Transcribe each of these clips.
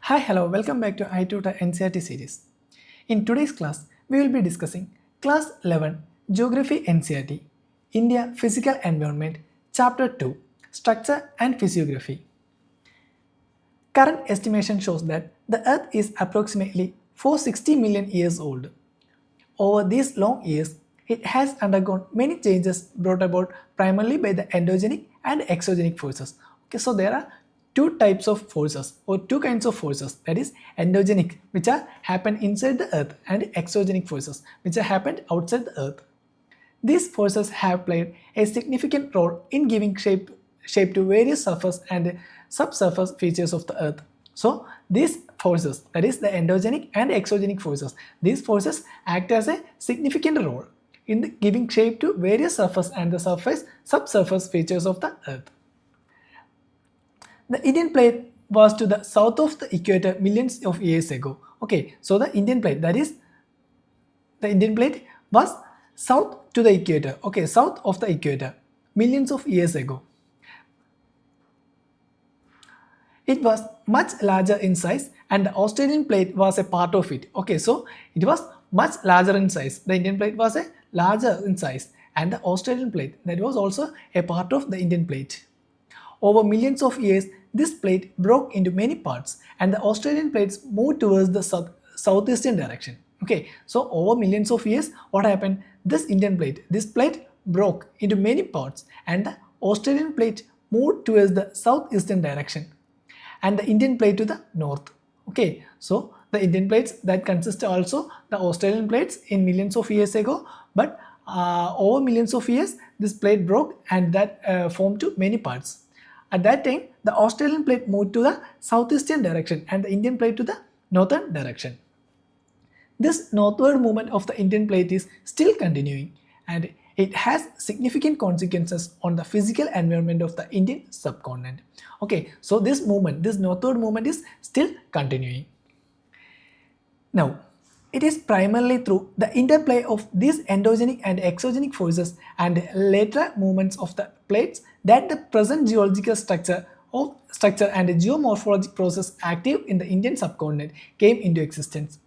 Hi, hello, welcome back to i-TUTOR NCERT series. In today's class, we will be discussing Class 11 Geography NCERT, India Physical Environment, Chapter 2, Structure and Physiography. Current estimation shows that the Earth is approximately 460 million years old. Over these long years, it has undergone many changes brought about primarily by the endogenic and exogenic forces. Okay, so there are two types of forces or two kinds of forces, that is endogenic, which are happen inside the Earth, and exogenic forces which are happened outside the Earth. These forces have played a significant role in giving shape to various surface and subsurface features of the Earth. So these forces, that is the endogenic and exogenic forces, these forces act as a significant role in giving shape to various surface and the subsurface features of the Earth. The Indian plate was to the south of the equator millions of years ago. Okay, so the Indian plate, that is the Indian plate was south to the equator, okay, south of the equator millions of years ago. It was much larger in size and the Australian plate was a part of it. Okay, so it was much larger in size. The Indian plate was a larger in size and the Australian plate, that was also a part of the Indian plate. Over millions of years, this plate broke into many parts and the Australian plates moved towards the southeastern direction. Okay, so over millions of years, what happened? This plate broke into many parts and the Australian plate moved towards the southeastern direction and the Indian plate to the north. Okay, so the Indian plates that consist also the Australian plates in millions of years ago, but over millions of years, this plate broke and that formed to many parts. At that time, the Australian plate moved to the southeastern direction and the Indian plate to the northern direction. This northward movement of the Indian plate is still continuing and it has significant consequences on the physical environment of the Indian subcontinent. Okay, so this northward movement is still continuing. Now, it is primarily through the interplay of these endogenic and exogenic forces and later movements of the plates that the present geological structure and geomorphologic process active in the Indian subcontinent came into existence.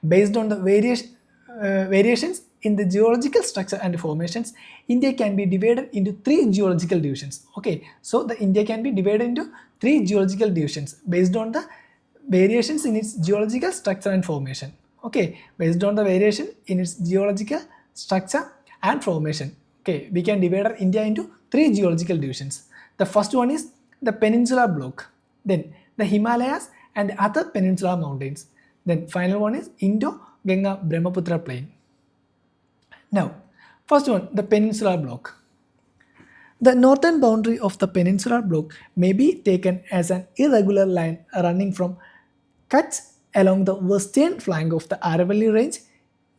Based on the variations in the geological structure and formations, India can be divided into three geological divisions. Okay, so the India can be divided into three geological divisions based on the variations in its geological structure and formation. Okay, based on the variation in its geological structure and formation. Okay, we can divide India into three geological divisions. The first one is the peninsular block, then the Himalayas and other peninsular mountains. Then final one is Indo-Ganga-Brahmaputra plain. Now, first one, the peninsular block. The northern boundary of the peninsular block may be taken as an irregular line running from Kutch along the western flank of the Aravalli range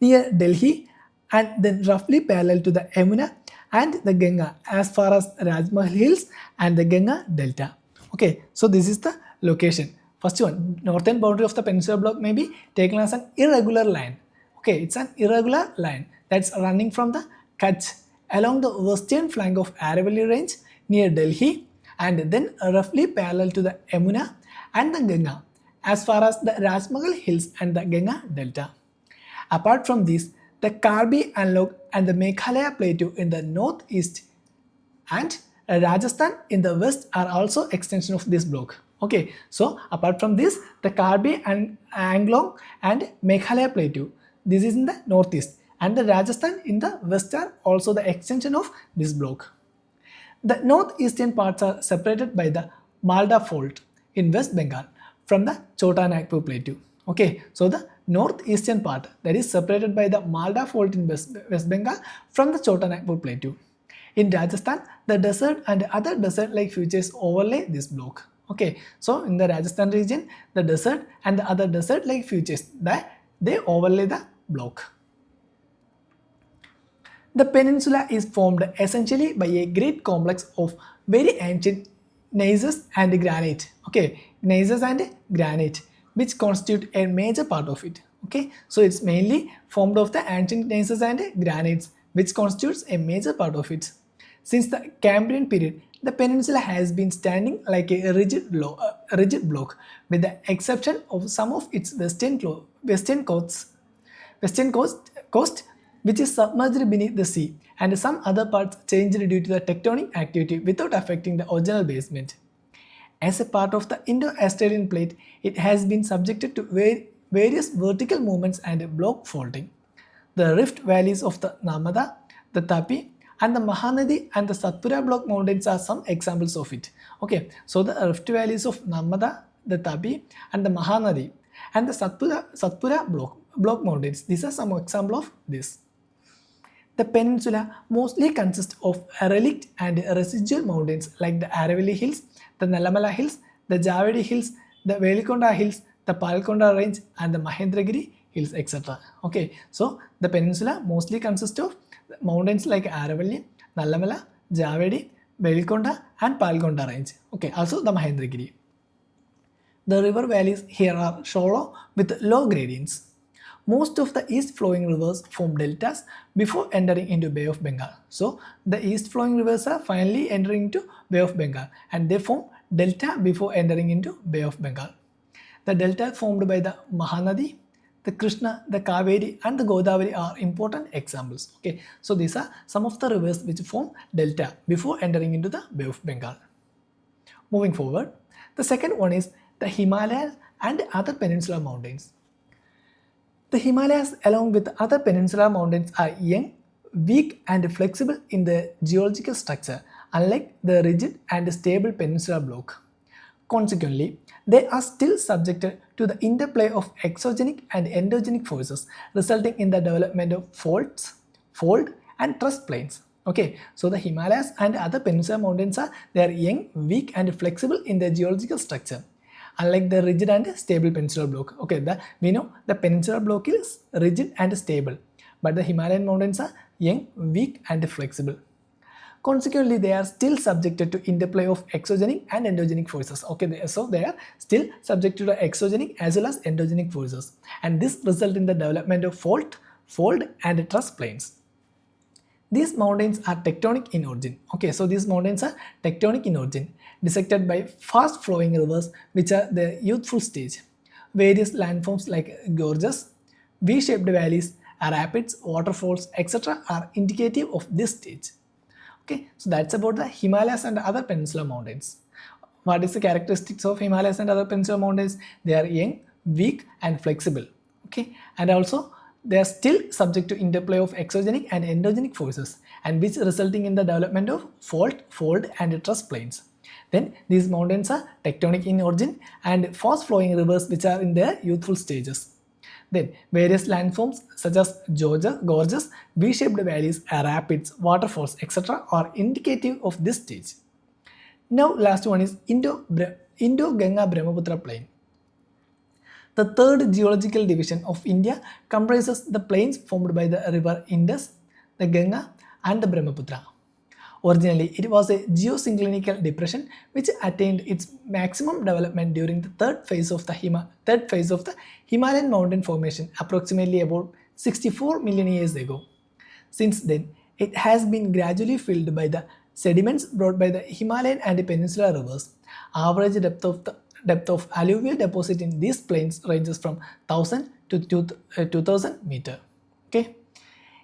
near Delhi and then roughly parallel to the Yamuna and the Ganga as far as Rajmahal Hills and the Ganga Delta. Okay, so this is the location. First one, northern boundary of the peninsular block may be taken as an irregular line. Okay, it's an irregular line that's running from the Kutch along the western flank of Aravalli range near Delhi and then roughly parallel to the Yamuna and the Ganga as far as the Rajmahal Hills and the Ganga Delta. Apart from this, the Karbi Analog and the Meghalaya Plateau in the northeast and Rajasthan in the west are also extension of this block. Okay, so apart from this, the Karbi and Anglong and Meghalaya Plateau, this is in the northeast, and the Rajasthan in the west are also the extension of this block. The northeastern parts are separated by the Malda Fault in West Bengal from the Chota Nagpur Plateau. Okay, so the northeastern part that is separated by the Malda Fault in West Bengal from the Chota Nagpur Plateau. In Rajasthan, the desert and other desert-like features overlay this block. Okay, so in the Rajasthan region, the desert and the other desert-like features they overlay the block. The peninsula is formed essentially by a great complex of very ancient gneisses and granite. Okay, gneisses and granite, which constitute a major part of it. Okay, so it's mainly formed of the ancient gneisses and granites, which constitutes a major part of it. Since the Cambrian period, The peninsula has been standing like a rigid block, with the exception of some of its western coast, which is submerged beneath the sea, and some other parts changed due to the tectonic activity without affecting the original basement. As a part of the Indo-Australian plate, it has been subjected to various vertical movements and block faulting. The rift valleys of the Narmada, the Tapi, and the Mahanadi and the Satpura block mountains are some examples of it. Okay, so the rift valleys of Narmada, the Tapi, and the Mahanadi, and the Satpura block mountains. These are some examples of this. The peninsula mostly consists of relict and residual mountains like the Aravalli Hills, the Nalamala Hills, the Javadi Hills, the Velikonda Hills, the Palkonda Range, and the Mahendragiri Hills, etc. Okay, so the peninsula mostly consists of mountains like Aravalli, Nalamala, Javadi, Velikonda, and Palkonda Range. Okay, also the Mahendragiri. The river valleys here are shallow with low gradients. Most of the east flowing rivers form deltas before entering into Bay of Bengal. So the east flowing rivers are finally entering into Bay of Bengal, and they form delta before entering into Bay of Bengal. The delta formed by the Mahanadi, the Krishna, the Kaveri, and the Godavari are important examples. Okay, so these are some of the rivers which form delta before entering into the Bay of Bengal. Moving forward, the second one is the Himalayas and other peninsular mountains. The Himalayas, along with other peninsular mountains, are young, weak, and flexible in the geological structure, unlike the rigid and stable peninsular block. Consequently, they are still subjected to the interplay of exogenic and endogenic forces, resulting in the development of faults, fold, and truss plains. Okay, so the Himalayas and other peninsular mountains are young, weak, and flexible in their geological structure, unlike the rigid and stable peninsular block. Okay, we know the peninsular block is rigid and stable, but the Himalayan mountains are young, weak, and flexible. Consequently, they are still subjected to interplay of exogenic and endogenic forces. Okay, so they are still subject to the exogenic as well as endogenic forces, and this results in the development of fault, fold, and truss plains. These mountains are tectonic in origin. Okay, so these mountains are tectonic in origin, dissected by fast flowing rivers which are the youthful stage. Various landforms like gorges, V-shaped valleys, rapids, waterfalls, etc. are indicative of this stage. Okay, so that's about the Himalayas and other peninsular mountains. What is the characteristics of Himalayas and other peninsular mountains? They are young, weak, and flexible. Okay, and also they are still subject to interplay of exogenic and endogenic forces, and which resulting in the development of fault, fold, and truss plains. Then these mountains are tectonic in origin and fast flowing rivers which are in their youthful stages. Then various landforms such as gorges, V-shaped valleys, rapids, waterfalls, etc. are indicative of this stage. Now last one is Indo-Ganga-Brahmaputra plain. The third geological division of India comprises the plains formed by the river Indus, the Ganga, and the Brahmaputra. Originally, it was a geosynclinal depression which attained its maximum development during the third phase of the Himalayan mountain formation approximately about 64 million years ago. Since then, it has been gradually filled by the sediments brought by the Himalayan and peninsular rivers. Average depth of alluvial deposit in these plains ranges from 1000 to 2000 meter. Okay.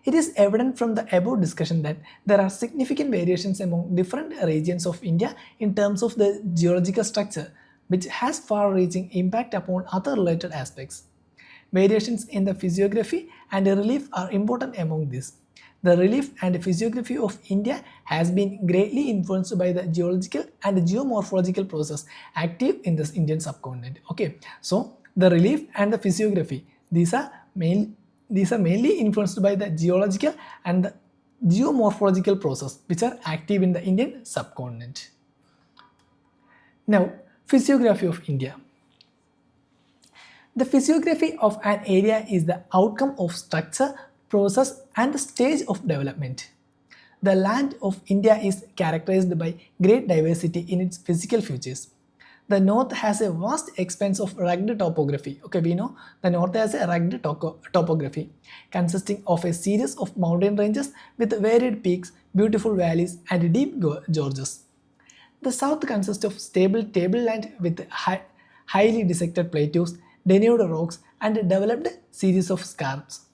It is evident from the above discussion that there are significant variations among different regions of India in terms of the geological structure, which has far-reaching impact upon other related aspects. Variations in the physiography and relief are important among these. The relief and physiography of India has been greatly influenced by the geological and geomorphological process active in this Indian subcontinent. Okay, so the relief and the physiography, these are mainly influenced by the geological and the geomorphological process which are active in the Indian subcontinent. Now, physiography of India. The physiography of an area is the outcome of structure, process, and stage of development. The land of India is characterized by great diversity in its physical features. The north has a vast expanse of rugged topography. Okay, we know the north has a rugged topography consisting of a series of mountain ranges with varied peaks, beautiful valleys, and deep gorges. The south consists of stable tableland with highly dissected plateaus, denuded rocks, and a developed series of scarps.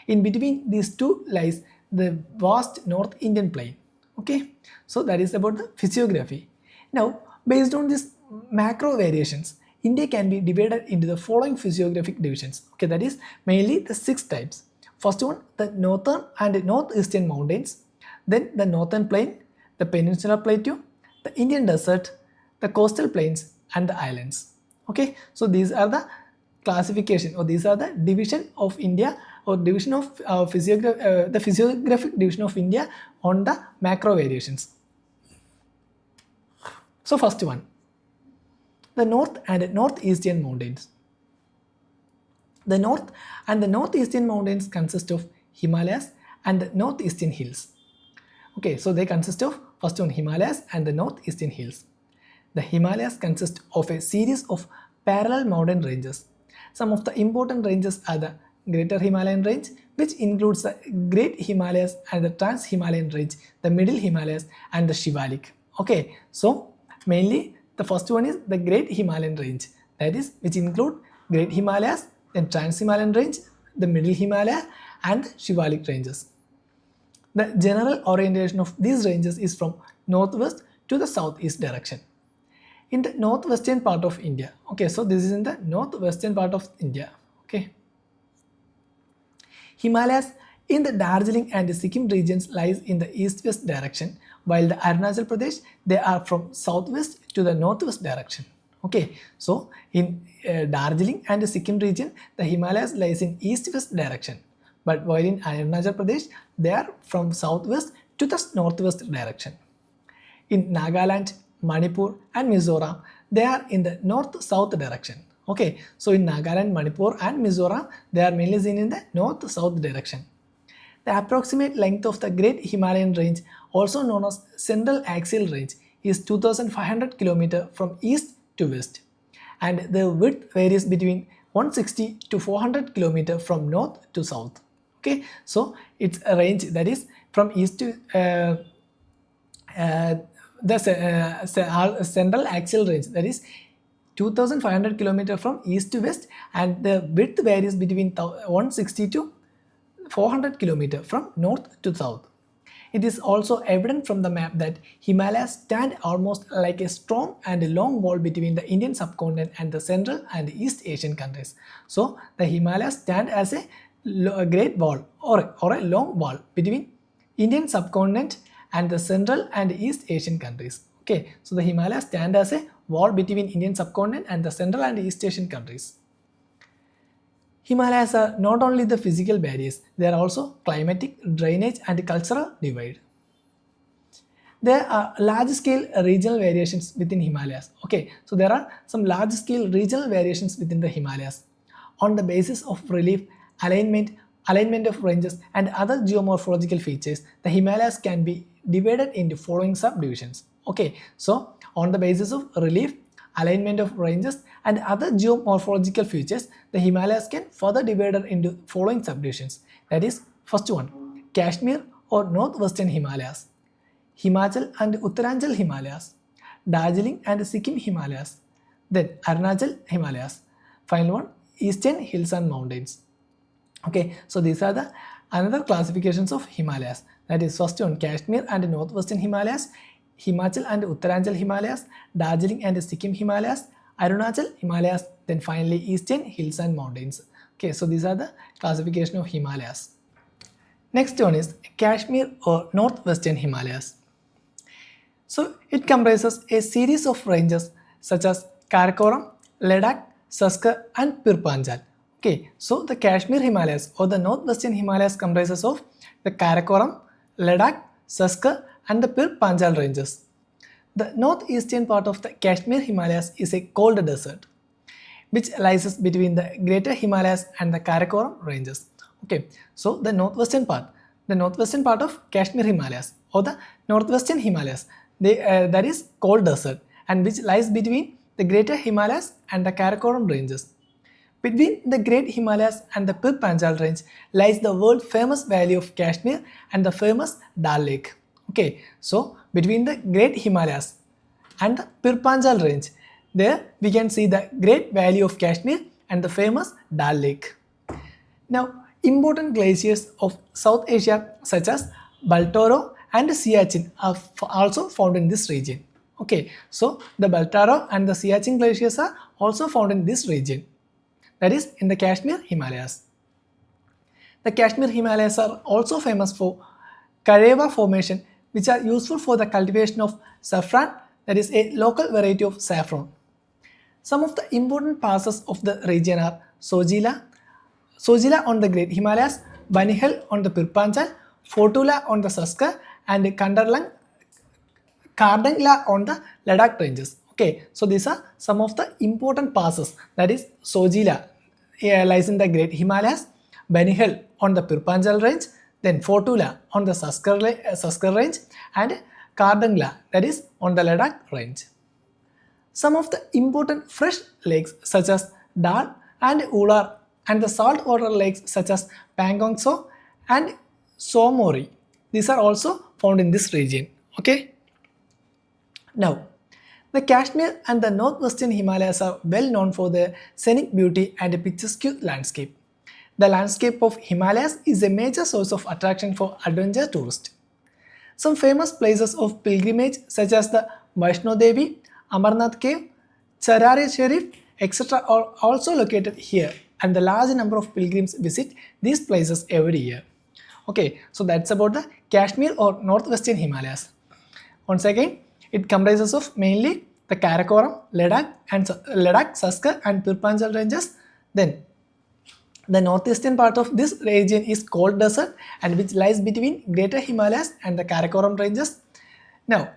In between these two lies the vast North Indian plain. Okay, so that is about the physiography. Now, based on these macro variations, India can be divided into the following physiographic divisions. Okay, that is mainly the 6 types. First one, the northern and northeastern mountains, then the northern plain, the peninsular plateau, the Indian desert, the coastal plains, and the islands. Okay, so these are the classification, or these are the division of India, or division of the physiographic division of India on the macro variations. So first one, the north and northeastern mountains. The north and the northeastern mountains consist of Himalayas and the northeastern hills. Okay, so they consist of first one Himalayas and the northeastern hills. The Himalayas consist of a series of parallel mountain ranges. Some of the important ranges are the Greater Himalayan Range, which includes the Great Himalayas and the Trans-Himalayan Range, the Middle Himalayas and the Shivalik. Okay, so mainly the first one is the Great Himalayan Range, that is which include Great Himalayas, then Trans-Himalayan Range, the Middle Himalaya and Shivalik ranges. The general orientation of these ranges is from northwest to the southeast direction. In the northwestern part of India, okay, so this is in the northwestern part of India, okay. Himalayas in the Darjeeling and Sikkim regions lies in the east-west direction, while the Arunachal Pradesh, they are from southwest to the northwest direction. Okay, so in Darjeeling and Sikkim region, the Himalayas lies in east-west direction, but while in Arunachal Pradesh, they are from southwest to the northwest direction. In Nagaland, Manipur and Mizoram, they are in the north-south direction. Okay, so in Nagaland, Manipur and Mizoram, they are mainly seen in the north-south direction. The approximate length of the Great Himalayan Range, also known as Central Axial Range, is 2500 km from east to west, and the width varies between 160 to 400 km from north to south. Okay, so it's a range that is from east to the central axial range, that is 2500 km from east to west, and the width varies between 160 to 400 km from north to south. It is also evident from the map that Himalayas stand almost like a strong and long wall between the Indian subcontinent and the Central and East Asian countries. So the Himalayas stand as a great wall or a long wall between Indian subcontinent and the Central and East Asian countries. Okay, so the Himalayas stand as a wall between Indian subcontinent and the Central and East Asian countries. Himalayas are not only the physical barriers, they are also climatic, drainage and cultural divide. There are large-scale regional variations within Himalayas. Okay, so there are some large-scale regional variations within the Himalayas. On the basis of relief, alignment of ranges and other geomorphological features, the Himalayas can be divided into following subdivisions. Okay, so on the basis of relief, alignment of ranges and other geomorphological features, the Himalayas can further divided into following subdivisions. That is, first one, Kashmir or Northwestern Himalayas, Himachal and Uttaranchal Himalayas, Darjeeling and Sikkim Himalayas, then Arunachal Himalayas, final one, Eastern Hills and Mountains. Okay, so these are the another classifications of Himalayas. That is, first one, Kashmir and Northwestern Himalayas, Himachal and Uttaranchal Himalayas, Darjeeling and Sikkim Himalayas, Arunachal Himalayas, then finally Eastern Hills and Mountains. Okay, so these are the classification of Himalayas. Next one is Kashmir or Northwestern Himalayas. So it comprises a series of ranges such as Karakoram, Ladakh, Saskar and Pir Panjal. Okay, so the Kashmir Himalayas or the Northwestern Himalayas comprises of the Karakoram, Ladakh, Saskar and the Pir Panjal ranges. The northeastern part of the Kashmir Himalayas is a cold desert, which lies between the Greater Himalayas and the Karakoram ranges. Okay, so the northwestern part of Kashmir Himalayas or the Northwestern Himalayas, that is cold desert, and which lies between the Greater Himalayas and the Karakoram ranges. Between the Great Himalayas and the Pir Panjal range lies the world famous valley of Kashmir and the famous Dal Lake. Okay, so between the Great Himalayas and the Pirpanjal range. There we can see the Great Valley of Kashmir and the famous Dal Lake. Now, important glaciers of South Asia such as Baltoro and Siachen are also found in this region. Okay, so the Baltoro and the Siachen glaciers are also found in this region, that is in the Kashmir Himalayas. The Kashmir Himalayas are also famous for Kareva formation, which are useful for the cultivation of saffron, that is a local variety of saffron. Some of the important passes of the region are Sojila on the Great Himalayas, Banihal on the Pirpanjal, Fotula on the Saskar, and Kardangla on the Ladakh ranges. Okay, so these are some of the important passes. That is Sojila lies in the Great Himalayas, Banihal on the Pirpanjal range, then Fotula on the Saskar range, and Kardangla, that is on the Ladakh range. Some of the important fresh lakes such as Dal and Ular and the saltwater lakes such as Pangong Tso and Somori, these are also found in this region. Okay. Now, the Kashmir and the northwestern Himalayas are well known for their scenic beauty and a picturesque landscape. The landscape of Himalayas is a major source of attraction for adventure tourists. Some famous places of pilgrimage such as the Vaishno Devi, Amarnath Cave, Charare Sharif, etc. are also located here, and the large number of pilgrims visit these places every year. Okay, so that's about the Kashmir or northwestern Himalayas. Once again, it comprises of mainly the Karakoram, Ladakh, Saskar and Pirpanjal ranges. Then the northeastern part of this region is cold desert and which lies between Greater Himalayas and the Karakoram ranges. Now,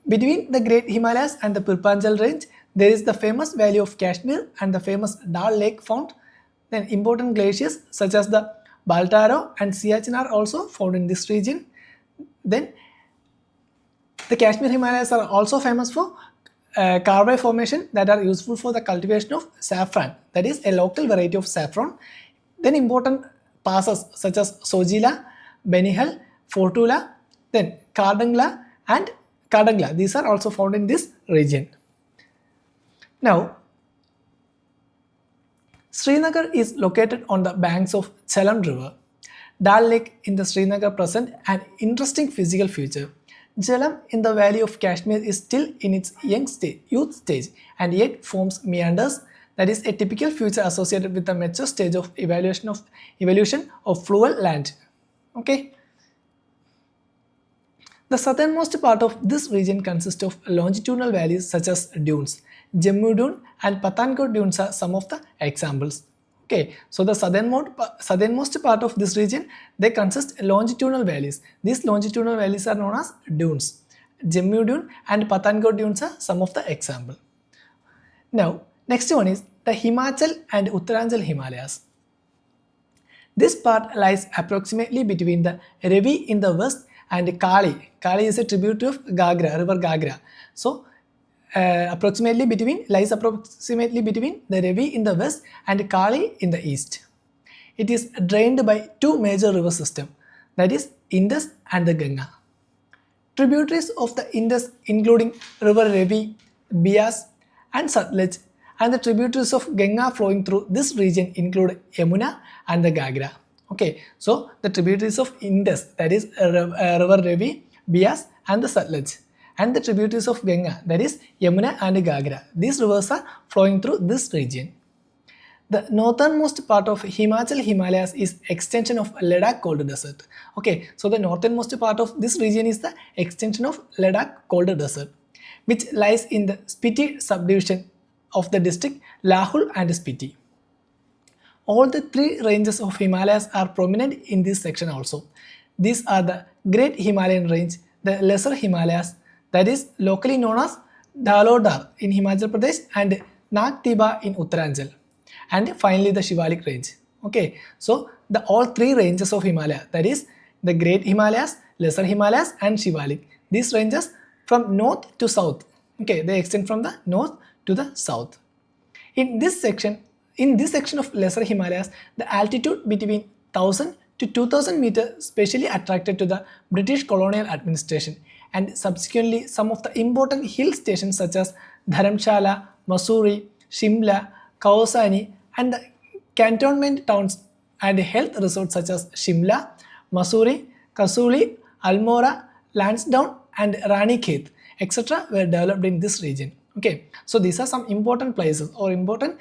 between the Great Himalayas and the Pirpanjal range, there is the famous Valley of Kashmir and the famous Dal Lake found. Then important glaciers such as the Baltaro and Siachen are also found in this region. Then the Kashmir Himalayas are also famous for Karve formation that are useful for the cultivation of saffron, that is a local variety of saffron. Then important passes such as Sojila, Benihal, Fortula, then Kardangla and Kardangla, these are also found in this region. Now, Srinagar is located on the banks of Jhelum River. Dal Lake in the Srinagar present an interesting physical feature. Jhelum in the valley of Kashmir is still in its youth stage and yet forms meanders, that is a typical feature associated with the mature stage of evolution of fluvial land. Okay. The southernmost part of this region consists of longitudinal valleys such as dunes. Jammu Dune and Pathankot Dunes are some of the examples. Okay, so the southernmost part of this region, they consist longitudinal valleys. These longitudinal valleys are known as dunes. Jammu Dune and Pathankot Dunes are some of the examples. Now, next one is the Himachal and Uttaranchal Himalayas. This part lies approximately between the Ravi in the west and Kali. Kali is a tributary of river Gagra. So, lies approximately between the Ravi in the west and Kali in the east. It is drained by two major river systems, that is Indus and the Ganga. Tributaries of the Indus including river Ravi, Bias and Satluj, and the tributaries of Ganga flowing through this region include Yamuna and the Gagra. Okay, so the tributaries of Indus, that is river Ravi, Bias and the Satluj, and the tributaries of Ganga, that is Yamuna and Gagra. These rivers are flowing through this region. The northernmost part of Himachal Himalayas is extension of Ladakh cold desert. Okay, so the northernmost part of this region is the extension of Ladakh cold desert, which lies in the Spiti subdivision of the district Lahul and Spiti. All the three ranges of Himalayas are prominent in this section also. These are the Great Himalayan Range, the Lesser Himalayas, that is locally known as Dalodar in Himachal Pradesh and Nag Tiba in Uttaranchal, and finally the Shivalik range. Okay, so all three ranges of Himalaya, that is the Great Himalayas, Lesser Himalayas and Shivalik, these ranges from north to south. Okay, they extend from the north to the south. In this section of Lesser Himalayas, the altitude between 1000 to 2000 meters specially attracted to the British colonial administration and subsequently some of the important hill stations such as Dharamshala, Mussoorie, Shimla, Kaosani, and the cantonment towns and health resorts such as Shimla, Mussoorie, Kasuli, Almora, Lansdowne, and Ranikhet, etc. were developed in this region. Okay, so these are some important places or important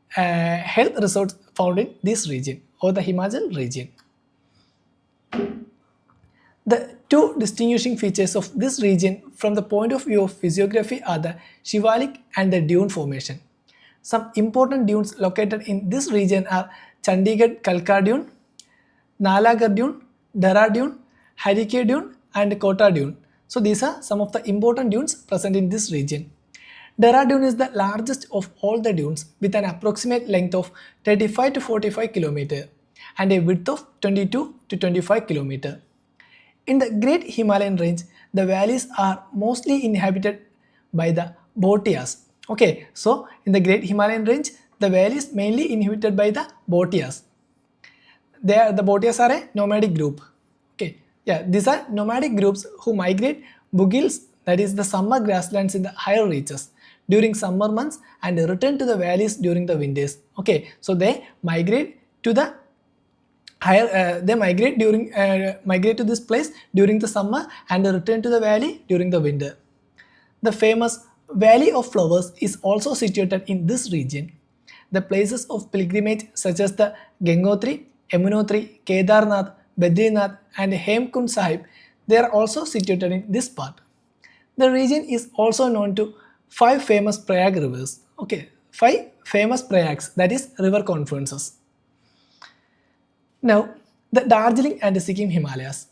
health resorts found in this region or the Himachal region. The two distinguishing features of this region from the point of view of physiography are the Shivalik and the dune formation. Some important dunes located in this region are Chandigarh Kalka Dune, Nalagarh Dune, Dara Dune, Harike Dune, and Kota Dune. So these are some of the important dunes present in this region. Dara Dune is the largest of all the dunes with an approximate length of 35 to 45 km and a width of 22 to 25 km. In the Great Himalayan Range, the valleys are mostly inhabited by the Bhotias. Okay, so in the Great Himalayan Range, the valley is mainly inhabited by the Bhotias. The Bhotias are a nomadic group. Okay, yeah, these are nomadic groups who migrate bugils, that is the summer grasslands in the higher reaches during summer months and return to the valleys during the winters. Okay, so they migrate to the migrate to this place during the summer and return to the valley during the winter. The famous Valley of Flowers is also situated in this region. The places of pilgrimage such as the Gangotri, Yamunotri, Kedarnath, Badrinath, and Hemkund Sahib, they are also situated in this part. The region is also known to 5 famous Prayag rivers. Okay, 5 famous Prayags, that is river confluences. Now, the Darjeeling and Sikkim Himalayas.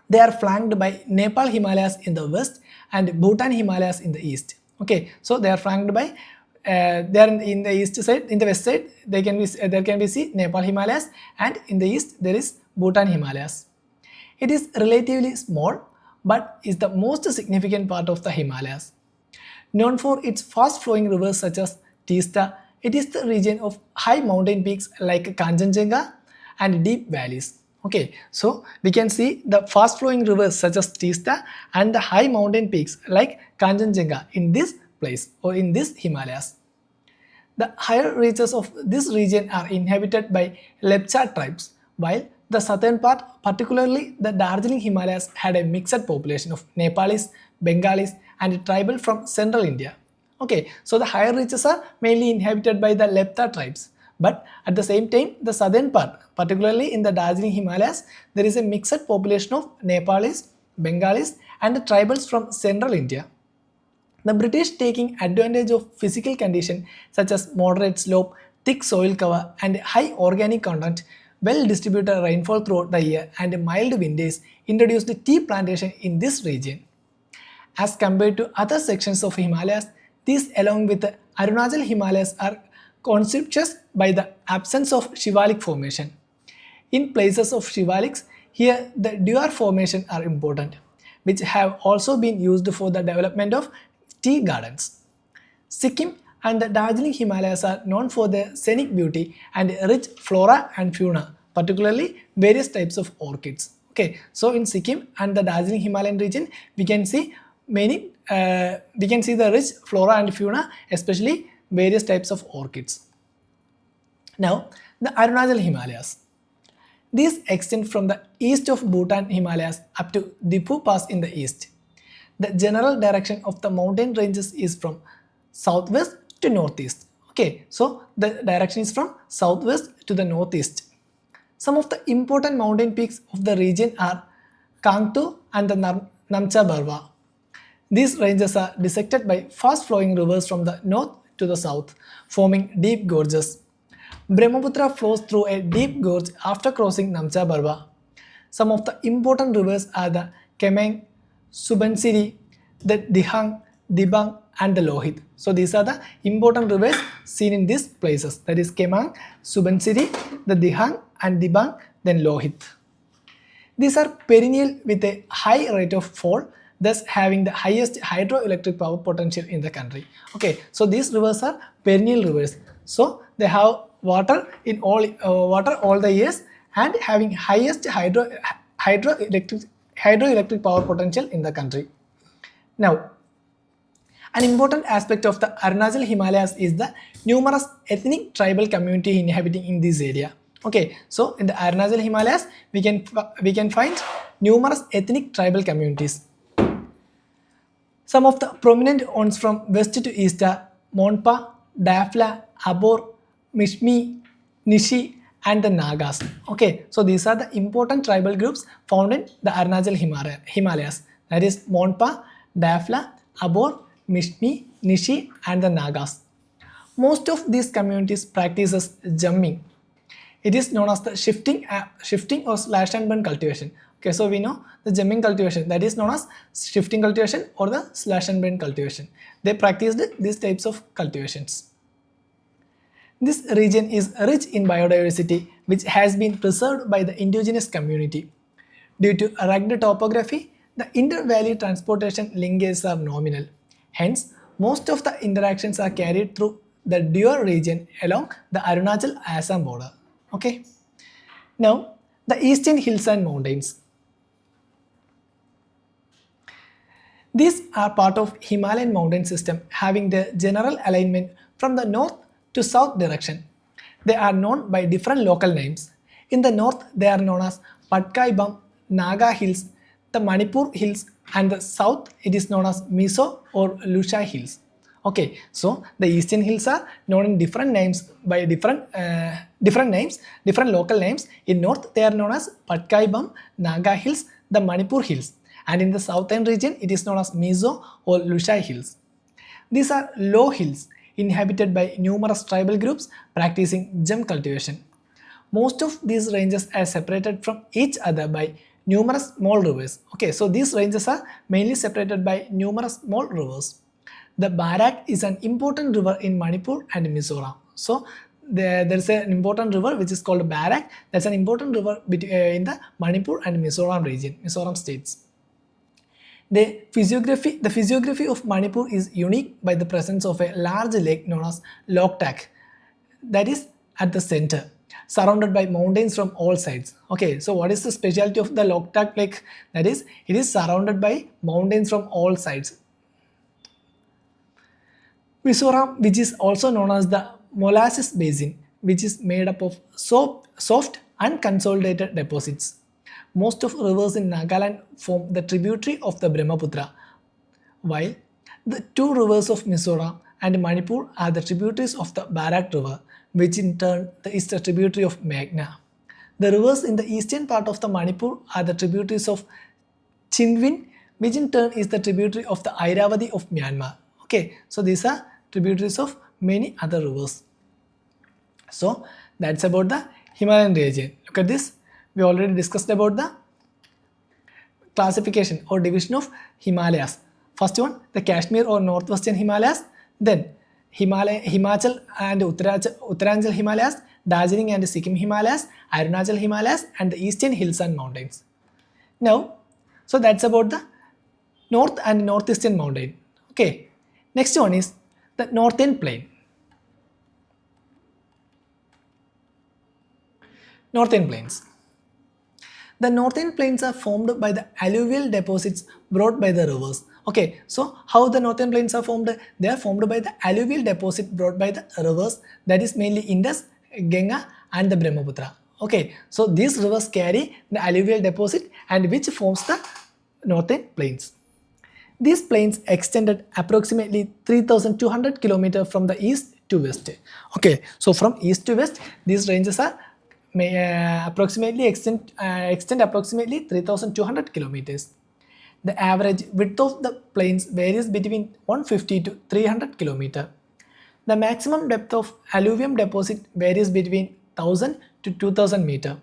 They are flanked by Nepal Himalayas in the west and Bhutan Himalayas in the east. Okay, so they are flanked by they are in the east side, in the west side there can be see Nepal Himalayas, and in the east there is Bhutan Himalayas. It is relatively small but is the most significant part of the Himalayas. Known for its fast flowing rivers such as Teesta, it is the region of high mountain peaks like Kanchenjunga and deep valleys. Okay, so we can see the fast flowing rivers such as Teesta and the high mountain peaks like Kanchenjunga in this place or in this Himalayas. The higher reaches of this region are inhabited by Lepcha tribes, while the southern part, particularly the Darjeeling Himalayas, had a mixed population of Nepalis, Bengalis, and tribal from central India. Okay, so the higher reaches are mainly inhabited by the Lepcha tribes, but at the same time, the southern part, particularly in the Darjeeling Himalayas, there is a mixed population of Nepalis, Bengalis, and the tribals from central India. The British, taking advantage of physical conditions such as moderate slope, thick soil cover, and high organic content, well distributed rainfall throughout the year, and mild winters, introduced tea plantation in this region. As compared to other sections of Himalayas, these along with the Arunachal Himalayas are conspicuous by the absence of Shivalik formation. In places of Shivaliks, here the Dewar formation are important, which have also been used for the development of tea gardens. Sikkim and the Darjeeling Himalayas are known for their scenic beauty and rich flora and fauna, particularly various types of orchids. Okay, so in Sikkim and the Darjeeling Himalayan region, we can see the rich flora and fauna, especially various types of orchids. Now, the Arunachal Himalayas. These extend from the east of Bhutan Himalayas up to Dipu Pass in the east. The general direction of the mountain ranges is from southwest to northeast. Okay, so the direction is from southwest to the northeast. Some of the important mountain peaks of the region are Kangtu and the Namcha Barwa. These ranges are dissected by fast flowing rivers from the north to the south, forming deep gorges. Brahmaputra flows through a deep gorge after crossing Namcha Barwa. Some of the important rivers are the Kemeng, Subansiri, the Dihang, Dibang, and the Lohit. So these are the important rivers seen in these places, that is Kemang, Subansiri, the Dihang, and Dibang, then Lohit. These are perennial with a high rate of fall, thus having the highest hydroelectric power potential in the country. Okay, so these rivers are perennial rivers. So they have water all the years and having highest hydroelectric hydroelectric power potential in the country. Now, an important aspect of the Arunachal Himalayas is the numerous ethnic tribal community inhabiting in this area. Okay, so in the Arunachal Himalayas, we can find numerous ethnic tribal communities. Some of the prominent ones from west to east are Monpa, Dafla, Abor, Mishmi, Nishi, and the Nagas. Okay, so these are the important tribal groups found in the Arunachal Himalayas. That is Monpa, Dafla, Abor, Mishmi, Nishi, and the Nagas. Most of these communities practices jamming. It is known as the shifting or slash and burn cultivation. Okay, so we know the jamming cultivation, that is known as shifting cultivation or the slash and burn cultivation. They practiced these types of cultivations. This region is rich in biodiversity, which has been preserved by the indigenous community. Due to rugged topography, the inter-valley transportation linkages are nominal. Hence, most of the interactions are carried through the Deor region along the Arunachal-Assam border. Okay. Now, the eastern hills and mountains. These are part of Himalayan mountain system having their general alignment from the north to south direction. They are known by different local names. In the north, they are known as Patkai-Bum, Naga Hills, the Manipur Hills, and the south it is known as Mizo or Lushai Hills. Okay, so the eastern hills are known in different names by different local names. In north, they are known as Patkai-Bum, Naga Hills, the Manipur Hills, and in the southern region, it is known as Mizo or Lushai Hills. These are low hills inhabited by numerous tribal groups practicing gem cultivation. Most of these ranges are separated from each other by numerous small rivers. Okay, so these ranges are mainly separated by numerous small rivers. The Barak is an important river in Manipur and Mizoram. So there is an important river which is called Barak. That's an important river in the Manipur and Mizoram region, Mizoram states. The physiography of Manipur is unique by the presence of a large lake known as Loktak, that is at the center, surrounded by mountains from all sides. Okay, so what is the specialty of the Loktak lake? That is, it is surrounded by mountains from all sides. Mizoram, which is also known as the Molasses Basin, which is made up of soft unconsolidated deposits. Most of rivers in Nagaland form the tributary of the Brahmaputra, while the two rivers of Mizoram and Manipur are the tributaries of the Barak River, which in turn is the tributary of Meghna. The rivers in the eastern part of the Manipur are the tributaries of Chinwin, which in turn is the tributary of the Airavati of Myanmar. Okay, so these are tributaries of many other rivers. So that's about the Himalayan region. Look at this. We already discussed about the classification or division of Himalayas. First one, the Kashmir or Northwestern Himalayas. Then Himachal and Uttaranchal Himalayas, Darjeeling and Sikkim Himalayas, Arunachal Himalayas, and the eastern hills and mountains. Now, so that's about the north and northeastern mountain. Okay. Next one is the northern plain. Northern plains. The northern plains are formed by the alluvial deposits brought by the rivers. Okay, so how the northern plains are formed? They are formed by the alluvial deposit brought by the rivers, that is mainly Indus, Ganga, and the Brahmaputra. Okay, so these rivers carry the alluvial deposit and which forms the northern plains. These plains extended approximately 3,200 km from the east to west. Okay, so from east to west, these ranges are approximately extend approximately 3,200 kilometers. The average width of the plains varies between 150 to 300 km. The maximum depth of alluvium deposit varies between 1,000 to 2,000 meter.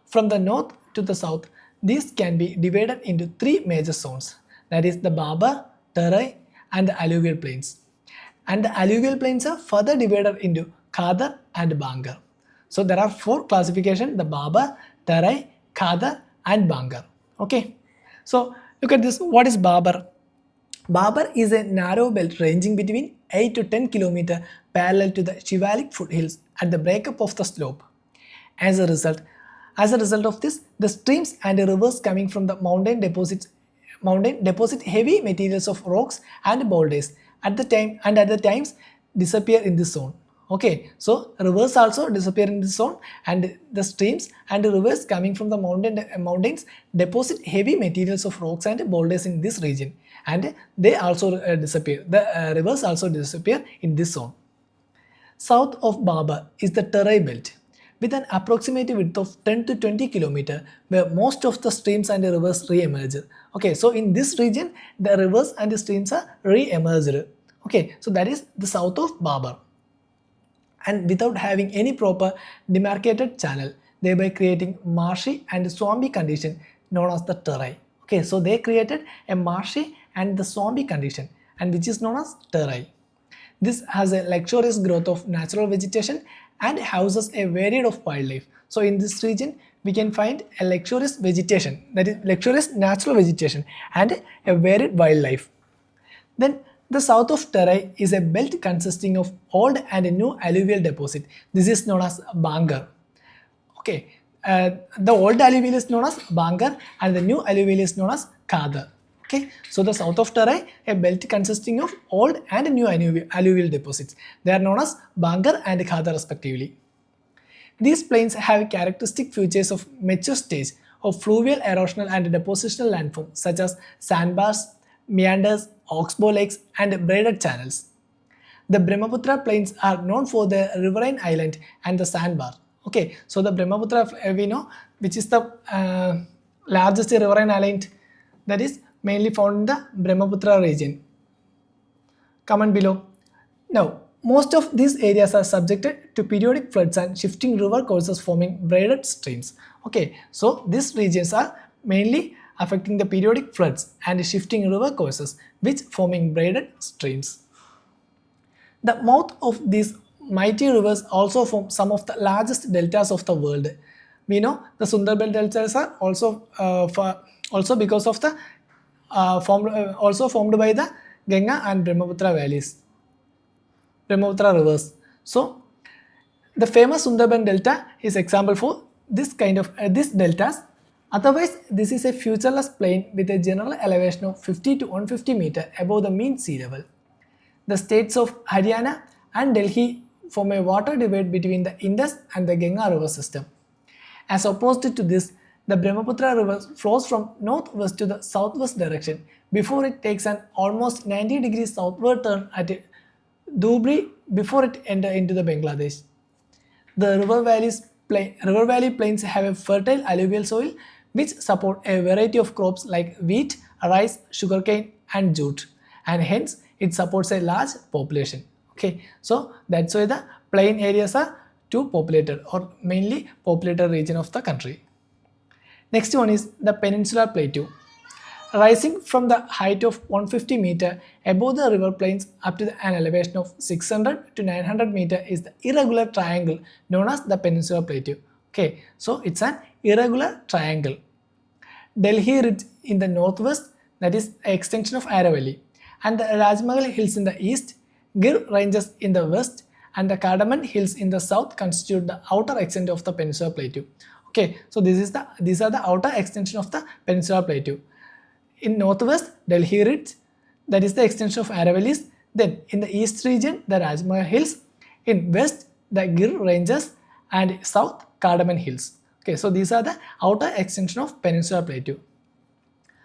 From the north to the south, these can be divided into three major zones, that is the Babar, Terai, and the alluvial plains. And the alluvial plains are further divided into Khadar and Bangar. So there are four classifications: the Babar, Terai, Khadar, and Bangar. Okay. So look at this. What is Babar? Babar is a narrow belt ranging between 8 to 10 km parallel to the Shivalik foothills at the breakup of the slope. As a result, As a result of this, the streams and rivers coming from the mountain deposit heavy materials of rocks and boulders at the times disappear in this zone. Okay, so rivers also disappear in this zone, and the streams and rivers coming from the mountains deposit heavy materials of rocks and boulders in this region, and they also disappear. The rivers also disappear in this zone. South of Baba is the Terai belt with an approximate width of 10 to 20 km, where most of the streams and rivers re-emerge. Okay, so in this region, the rivers and the streams are re-emerged. Okay, so that is the south of Babar. And without having any proper demarcated channel, thereby creating marshy and swampy condition known as the Terai. Okay, so they created a marshy and the swampy condition, and which is known as Terai. This has a luxurious growth of natural vegetation and houses a varied of wildlife. So in this region, we can find a luxurious vegetation, that is luxurious natural vegetation and a varied wildlife. Then the south of Terai is a belt consisting of old and new alluvial deposit. This is known as Bangar. Okay, the old alluvial is known as Bangar and the new alluvial is known as Khadar. Okay, so the south of Terai, a belt consisting of old and new alluvial deposits. They are known as Bangar and Khadar respectively. These plains have characteristic features of mature stage of fluvial, erosional and depositional landforms such as sandbars, meanders, oxbow lakes and braided channels. The Brahmaputra plains are known for the riverine island and the sandbar. Okay, so the Brahmaputra we know which is the largest riverine island, that is mainly found in the Brahmaputra region. Comment below. Now, most of these areas are subjected to periodic floods and shifting river courses forming braided streams. Okay, so these regions are mainly affecting the periodic floods and shifting river courses which forming braided streams. The mouth of these mighty rivers also form some of the largest deltas of the world. We know the Sundarban deltas are also because of the formed by the Ganga and Brahmaputra rivers. So the famous Sundarban delta is example for this kind of these deltas. Otherwise, this is a featureless plain with a general elevation of 50 to 150 meter above the mean sea level. The states of Haryana and Delhi form a water divide between the Indus and the Ganga river system. As opposed to this, the Brahmaputra river flows from northwest to the southwest direction before it takes an almost 90 degrees southward turn at Dhubri before it enters into the Bangladesh. The river valley plains have a fertile alluvial soil which support a variety of crops like wheat, rice, sugarcane and jute, and hence it supports a large population. Okay, so that's why the plain areas are too populated or mainly populated region of the country. Next one is the peninsular plateau. Rising from the height of 150 meter above the river plains up to an elevation of 600 to 900 meter is the irregular triangle known as the peninsular plateau. Okay, so it's an irregular triangle. Delhi Ridge in the northwest, that is an extension of Aravalli, and the Rajmahal Hills in the east, Gir Ranges in the west, and the Cardamom Hills in the south constitute the outer extent of the peninsular plateau. Okay, so these are the outer extension of the peninsular plateau. In northwest, Delhi Ridge, that is the extension of Aravallis. Then in the east region, the Rajmahal Hills. In west, the Gir Ranges, and south, Cardamom Hills. Okay, so these are the outer extension of peninsular plateau.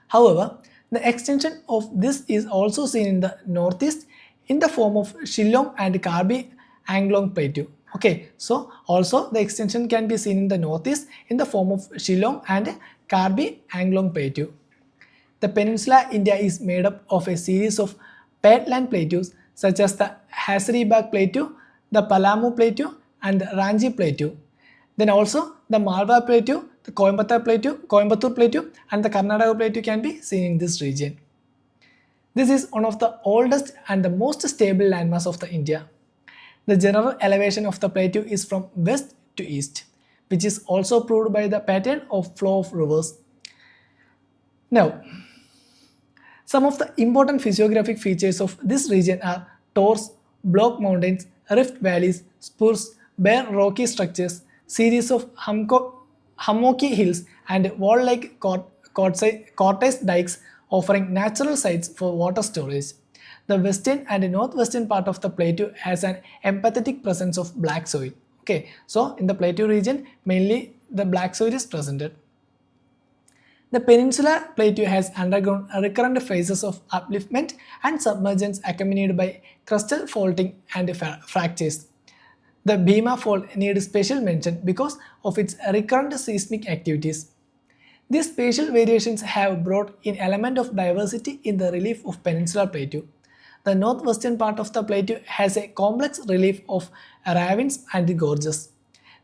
However, the extension of this is also seen in the northeast in the form of Shillong and Karbi Anglong plateau. Okay, so also the extension can be seen in the northeast in the form of Shillong and Karbi Anglong plateau. The peninsula India is made up of a series of padland plateaus such as the Hazaribagh plateau, the Palamu plateau and the Ranchi plateau. Then also the Malwa plateau, the Coimbatore plateau and the Karnataka plateau can be seen in this region. This is one of the oldest and the most stable landmass of the India. The general elevation of the plateau is from west to east, which is also proved by the pattern of flow of rivers. Now, some of the important physiographic features of this region are tors, block mountains, rift valleys, spurs, bare rocky structures, series of hummocky hills and wall-like quartz dikes offering natural sites for water storage. The western and northwestern part of the plateau has an empathetic presence of black soil. Okay, so in the plateau region, mainly the black soil is presented. The peninsular plateau has undergone recurrent phases of upliftment and submergence accompanied by crustal faulting and fractures. The Bhima Fault needs special mention because of its recurrent seismic activities. These spatial variations have brought in element of diversity in the relief of peninsular plateau. The northwestern part of the plateau has a complex relief of ravines and gorges.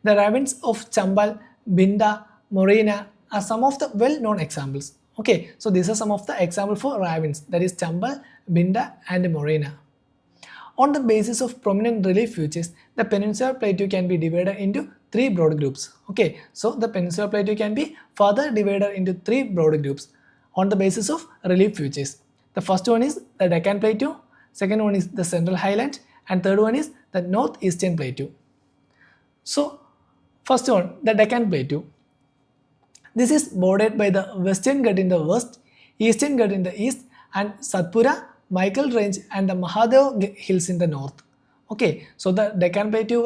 The ravines of Chambal, Binda, Morena are some of the well-known examples. Okay, so these are some of the examples for ravines, that is Chambal, Binda and Morena. On the basis of prominent relief features, the peninsular plateau can be divided into three broad groups. Okay, so the peninsular plateau can be further divided into three broad groups on the basis of relief features. The first one is the Deccan Plateau, second one is the Central Highland, and third one is the Northeastern Plateau. So, first one, the Deccan Plateau. This is bordered by the Western Ghat in the west, Eastern Ghat in the east, and Satpura, Michael Range, and the Mahadev Hills in the north. Okay, so the Deccan Plateau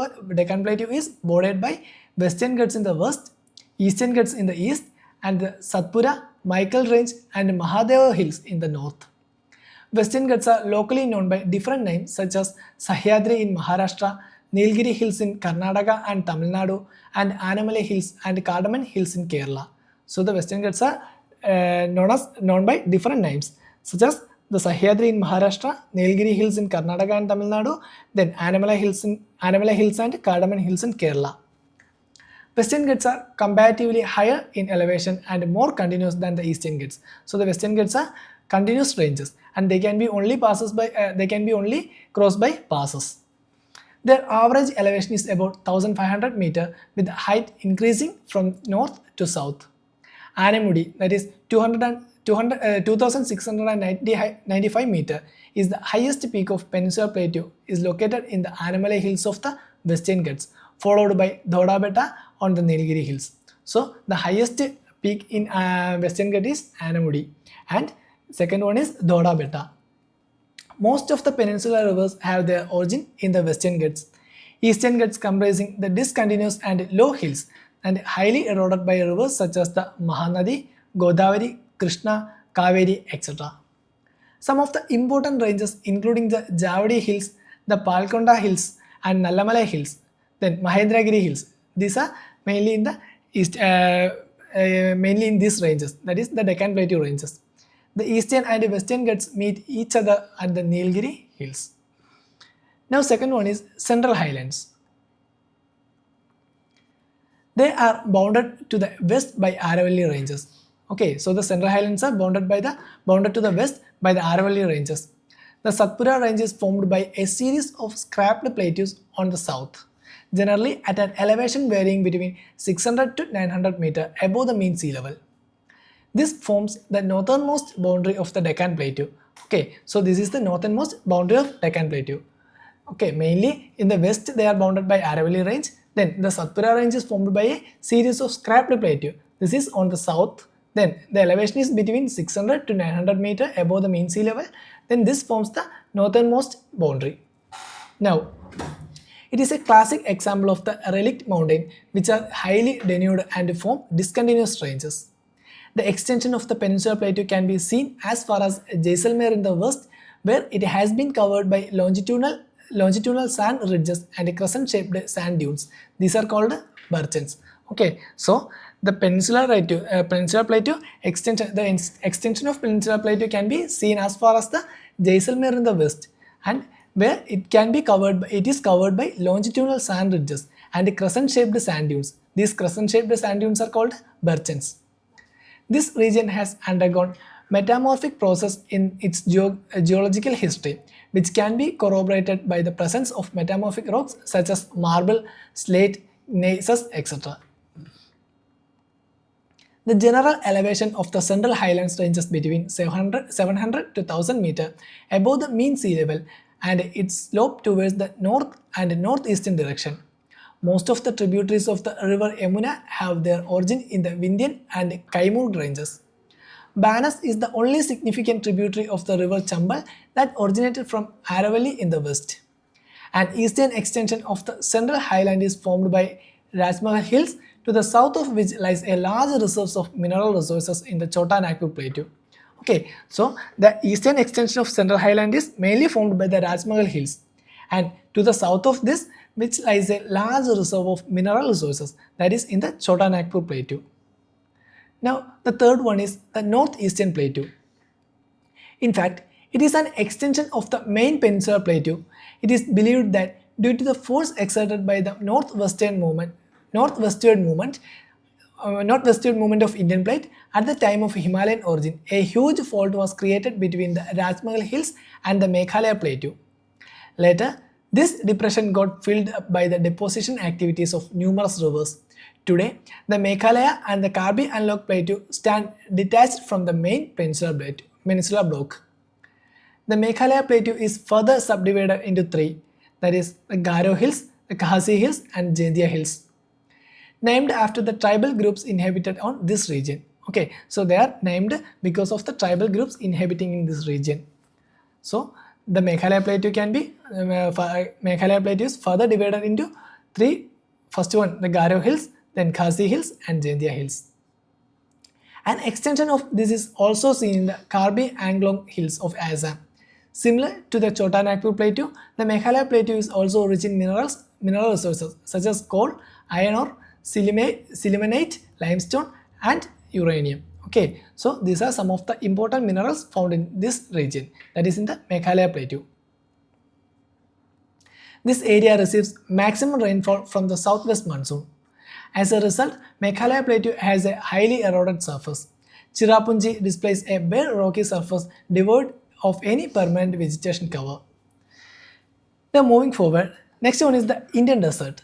is bordered by Western Ghats in the west, Eastern Ghats in the east, and the Satpura, Michael Range, and Mahadeva Hills in the north. Western Ghats are locally known by different names such as Sahyadri in Maharashtra, Nilgiri Hills in Karnataka and Tamil Nadu, and Annamalai Hills and Cardamom Hills in Kerala. So the Western Ghats are known by different names such as the Sahyadri in Maharashtra, Nilgiri Hills in Karnataka and Tamil Nadu, then Annamalai Hills and Cardamom Hills in Kerala. Western Ghats are comparatively higher in elevation and more continuous than the Eastern Ghats. So the Western Ghats are continuous ranges and they can be only crossed by passes. Their average elevation is about 1500 meter with height increasing from north to south. Anamudi, that is 2695 meter, is the highest peak of Peninsular Plateau, is located in the Annamalai Hills of the Western Ghats, followed by Dhodabetta on the Nilgiri Hills. So the highest peak in Western Ghats is Anamudi and second one is Dhodabetta. Most of the peninsular rivers have their origin in the Western Ghats. Eastern Ghats comprising the discontinuous and low hills and highly eroded by rivers such as the Mahanadi, Godavari, Krishna, Kaveri, etc. Some of the important ranges including the Javadi Hills, the Palkonda Hills and Nallamalai Hills, then Mahendragiri Hills. These are mainly in the east, mainly in these ranges, that is the Deccan Plateau ranges. The eastern and western Ghats meet each other at the Nilgiri Hills. Now second one is Central Highlands. They are bounded to the west by Aravalli Ranges. Okay, so the Central Highlands are bounded to the west by the Aravalli Ranges. The Satpura Range is formed by a series of scrapped plateaus on the south, generally at an elevation varying between 600 to 900 meter above the mean sea level. This forms the northernmost boundary of the Deccan Plateau. Okay, so this is the northernmost boundary of Deccan Plateau. Okay, mainly in the west they are bounded by Aravalli Range. Then the Satpura Range is formed by a series of scrapped plateau. This is on the south. Then the elevation is between 600 to 900 meter above the mean sea level. Then this forms the northernmost boundary. Now, it is a classic example of the relict mountain which are highly denuded and form discontinuous ranges. The extension of the Peninsular Plateau can be seen as far as Jaisalmer in the west, where it has been covered by longitudinal sand ridges and crescent-shaped sand dunes. These are called bergens. Okay, so the Peninsular Plateau extension, the extension of Peninsular Plateau can be seen as far as the Jaisalmer in the west, and where it is covered by longitudinal sand ridges and crescent-shaped sand dunes. These crescent-shaped sand dunes are called bergens. This region has undergone metamorphic process in its geological history, which can be corroborated by the presence of metamorphic rocks such as marble, slate, gneiss, etc. The general elevation of the Central Highlands ranges between 700 to 1000 meter above the mean sea level and its slope towards the north and northeastern direction. Most of the tributaries of the river Yamuna have their origin in the Vindhyan and Kaimur ranges. Banas is the only significant tributary of the river Chambal that originated from Aravalli in the west. An eastern extension of the central highland is formed by Rajmahal Hills, to the south of which lies a large reserves of mineral resources in the Chota Nagpur Plateau. Okay, so the eastern extension of central highland is mainly formed by the Rajmahal Hills, and to the south of this which lies a large reserve of mineral resources, that is in the Chota Nagpur Plateau. Now the third one is the northeastern plateau. In fact, it is an extension of the main peninsular plateau. It is believed that due to the force exerted by the northwestward movement of Indian plate at the time of Himalayan origin, a huge fault was created between the Rajmahal Hills and the Meghalaya plateau. Later, this depression got filled up by the deposition activities of numerous rivers. Today, the Meghalaya and the Karbi Anlog Plateau stand detached from the main peninsula block. The Meghalaya Plateau is further subdivided into three, that is the Garo Hills, the Khasi Hills and Jaintia Hills, named after the tribal groups inhabited on this region. Okay, so they are named because of the tribal groups inhabiting in this region. So the Meghalaya Plateau Meghalaya Plateau is further divided into three. First one, the Garo Hills, then Khasi Hills and Jaintia Hills. An extension of this is also seen in the Karbi Anglong Hills of Assam. Similar to the Chota Nagpur Plateau, the Meghalaya Plateau is also rich in mineral resources such as coal, iron ore, sillimanite, limestone and uranium. Okay, so these are some of the important minerals found in this region, that is in the Meghalaya Plateau. This area receives maximum rainfall from the southwest monsoon. As a result, Meghalaya Plateau has a highly eroded surface. Cherrapunji displays a bare rocky surface devoid of any permanent vegetation cover. Now moving forward, next one is the Indian Desert.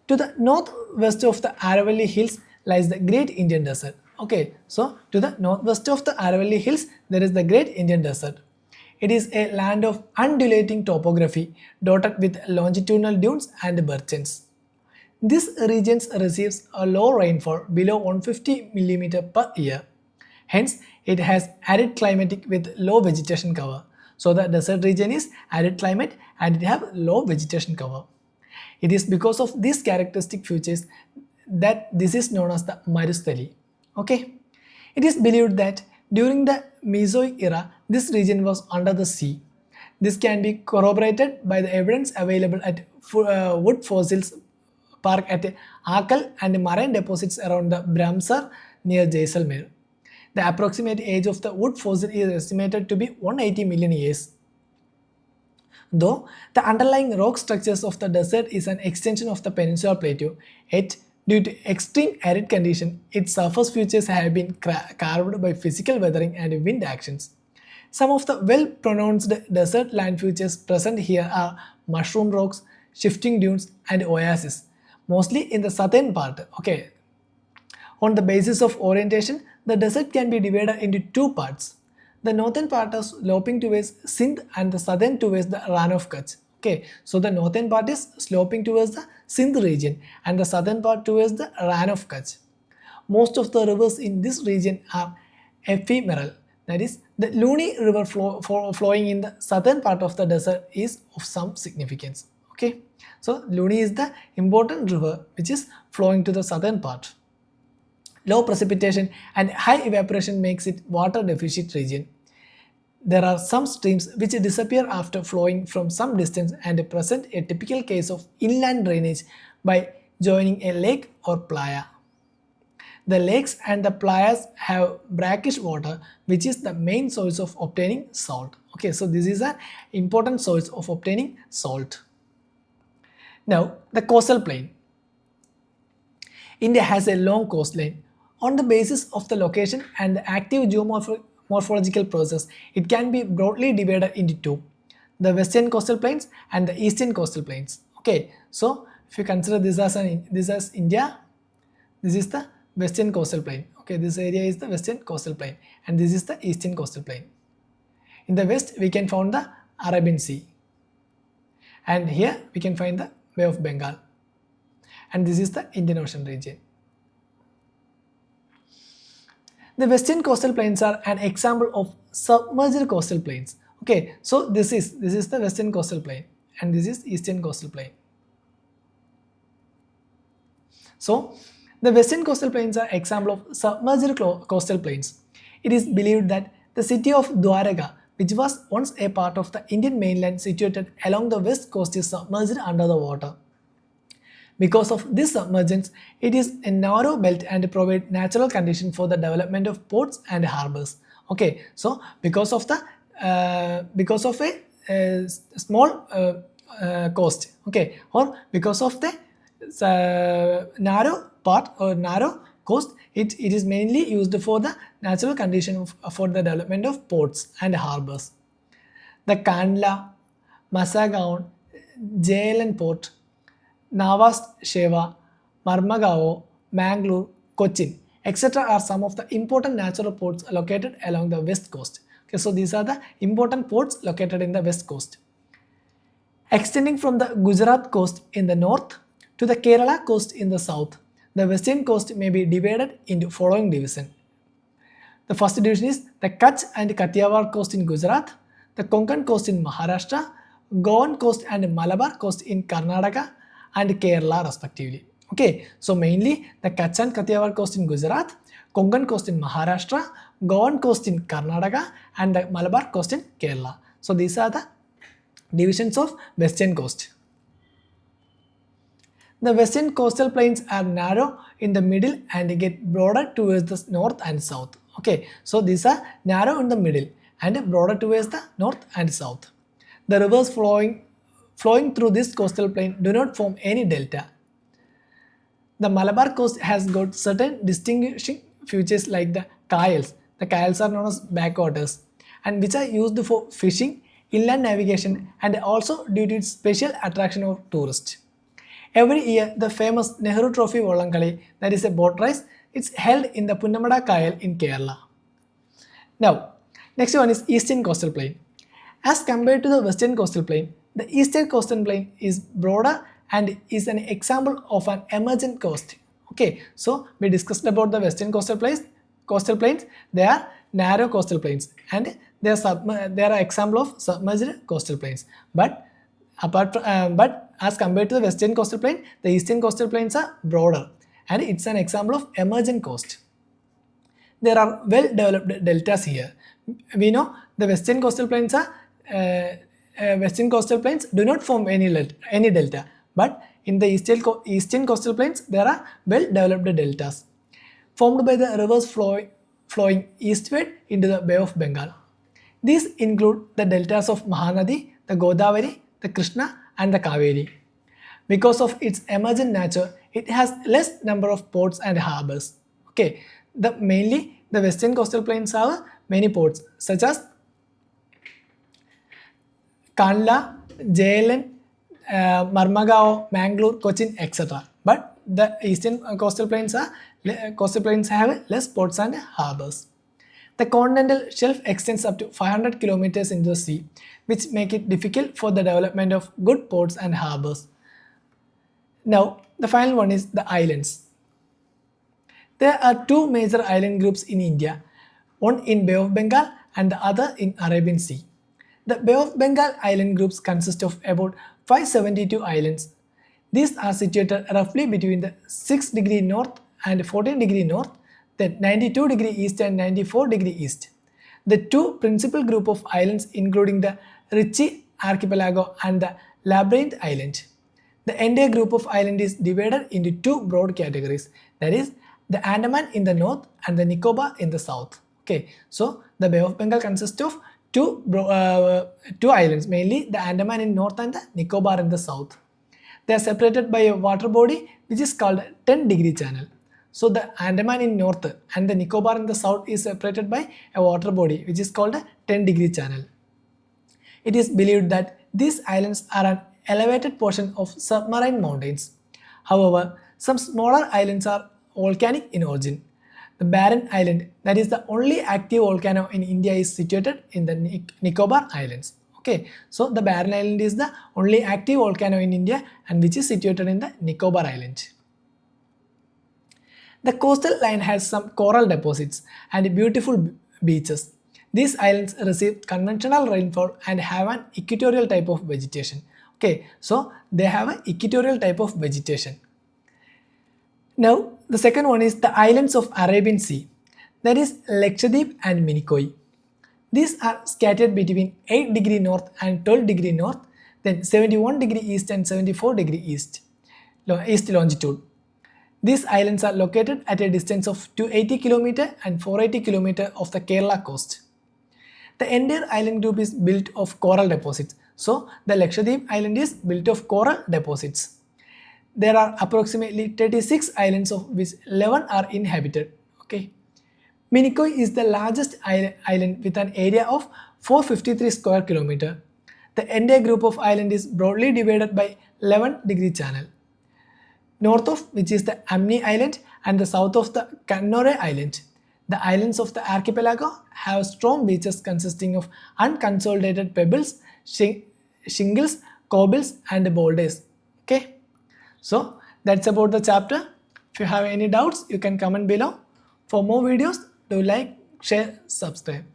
To the northwest of the Aravalli Hills lies the Great Indian Desert. Okay, so to the northwest of the Aravalli Hills there is the Great Indian Desert. It is a land of undulating topography dotted with longitudinal dunes and birchens. This region receives a low rainfall below 150 mm per year. Hence, it has arid climate with low vegetation cover. So the desert region is arid climate and it have low vegetation cover. It is because of these characteristic features that this is known as the Marusthali. Okay, it is believed that during the Mesozoic era, this region was under the sea. This can be corroborated by the evidence available at wood fossils park at Akal and marine deposits around the Bramsar near Jaisalmer. The approximate age of the wood fossil is estimated to be 180 million years. Though the underlying rock structures of the desert is an extension of the peninsular plateau, yet due to extreme arid condition, its surface features have been carved by physical weathering and wind actions. Some of the well-pronounced desert land features present here are mushroom rocks, shifting dunes and oases, mostly in the southern part. Okay. On the basis of orientation, the desert can be divided into two parts. The northern part is sloping towards Sindh and the southern towards the Ran of Kutch. Okay, so the northern part is sloping towards the Sindh region and the southern part towards the Ran of Kutch. Most of the rivers in this region are ephemeral. That is, the Luni river flowing in the southern part of the desert is of some significance. Okay, so Luni is the important river which is flowing to the southern part. Low precipitation and high evaporation makes it water deficit region. There are some streams which disappear after flowing from some distance and present a typical case of inland drainage by joining a lake or playa. The lakes and the playas have brackish water which is the main source of obtaining salt. Okay, so this is an important source of obtaining salt. Now, the coastal plain. India has a long coastline. On the basis of the location and the active geomorphological process, it can be broadly divided into two, the western coastal plains and the eastern coastal plains. Okay, so if you consider this as India, this is the western coastal plain. Okay, this area is the western coastal plain and this is the eastern coastal plain. In the west, we can find the Arabian Sea and here we can find the Bay of Bengal. and this is the Indian Ocean region. The western coastal plains are an example of submerged coastal plains. Okay, so this is the western coastal plain and this is eastern coastal plain. So the western coastal plains are example of submerged coastal plains. It is believed that the city of Dwaraka, which was once a part of the Indian mainland situated along the west coast, is submerged under the water. Because of this submergence, it is a narrow belt and provide natural conditions for the development of ports and harbors. Okay, so because of a small coast, okay, or because of the narrow part or narrow coast, it is mainly used for the natural condition for the development of ports and harbors. The Kandla, Masagaon, Jayalem Port, Navas Sheva, Marmagao, Mangalore, Cochin, etc. are some of the important natural ports located along the west coast. Okay, so these are the important ports located in the west coast. Extending from the Gujarat coast in the north to the Kerala coast in the south, the western coast may be divided into following divisions. The first division is the Kutch and Kathiawar coast in Gujarat, the Konkan coast in Maharashtra, Goan coast and Malabar coast in Karnataka and Kerala respectively. Okay, so mainly the Kutch and Kathiawar coast in Gujarat, Konkan coast in Maharashtra, Goan coast in Karnataka and the Malabar coast in Kerala. So these are the divisions of western coast. The western coastal plains are narrow in the middle and get broader towards the north and south. Okay, so these are narrow in the middle and broader towards the north and south. The rivers flowing through this coastal plain do not form any delta. The Malabar coast has got certain distinguishing features like the kayals. The kayals are known as backwaters and which are used for fishing, inland navigation and also due to its special attraction of tourists. Every year, the famous Nehru Trophy Vollankalli, that is a boat race, it's held in the Punnamada Kayal in Kerala. Now, next one is Eastern Coastal Plain. As compared to the Western Coastal Plain, the Eastern Coastal Plain is broader and is an example of an emergent coast. Okay, so we discussed about the Western Coastal Plains. They are narrow coastal plains and they are example of submerged coastal plains. But as compared to the Western Coastal Plain, the Eastern Coastal Plains are broader and it's an example of emergent coast. There are well-developed deltas here. We know the Western Coastal Plains do not form any delta, but in the Eastern Coastal Plains there are well-developed deltas formed by the rivers flowing eastward into the Bay of Bengal. These include the deltas of Mahanadi, the Godavari, the Krishna and the Kaveri. Because of its emergent nature, it has less number of ports and harbors. Okay, mainly the Western Coastal Plains have many ports such as Kandla, Jayalem, Marmagao, Mangalore, Cochin, etc. But the Eastern Coastal Plains have less ports and harbors. The continental shelf extends up to 500 kilometers into the sea, which make it difficult for the development of good ports and harbors. Now, the final one is the islands. There are two major island groups in India, one in Bay of Bengal and the other in Arabian Sea. The Bay of Bengal island groups consist of about 572 islands. These are situated roughly between the 6° north and 14° north, then 92° east and 94° east. The two principal group of islands including the Ritchie archipelago and the Labyrinth Island. The entire group of islands is divided into two broad categories, that is the Andaman in the north and the Nicobar in the south. Okay, so the Bay of Bengal consists of two islands, mainly the Andaman in north and the Nicobar in the south. They are separated by a water body which is called 10° channel. So the Andaman in north and the Nicobar in the south is separated by a water body which is called a 10° channel. It is believed that these islands are an elevated portion of submarine mountains. However, some smaller islands are volcanic in origin. The Barren Island, that is the only active volcano in India, is situated in the Nicobar Islands. Okay, so the Barren Island is the only active volcano in India and which is situated in the Nicobar Island. The coastal line has some coral deposits and beautiful beaches. These islands receive conventional rainfall and have an equatorial type of vegetation. Okay, so they have an equatorial type of vegetation. Now, the second one is the islands of Arabian Sea, that is Lakshadweep and Minikoi. These are scattered between 8 degree north and 12 degree north, then 71 degree east and 74 degree east longitude. These islands are located at a distance of 280 km and 480 km of the Kerala coast. The entire island group is built of coral deposits. So, the Lakshadweep island is built of coral deposits. There are approximately 36 islands of which 11 are inhabited. Okay. Minikoi is the largest island with an area of 453 square kilometer. The entire group of island is broadly divided by 11 degree channel. North of which is the Amni Island and the south of the Kannore Island. The islands of the archipelago have strong beaches consisting of unconsolidated pebbles, shingles, cobbles and boulders. Okay. So that's about the chapter. If you have any doubts, you can comment below. For more videos, do like, share, subscribe.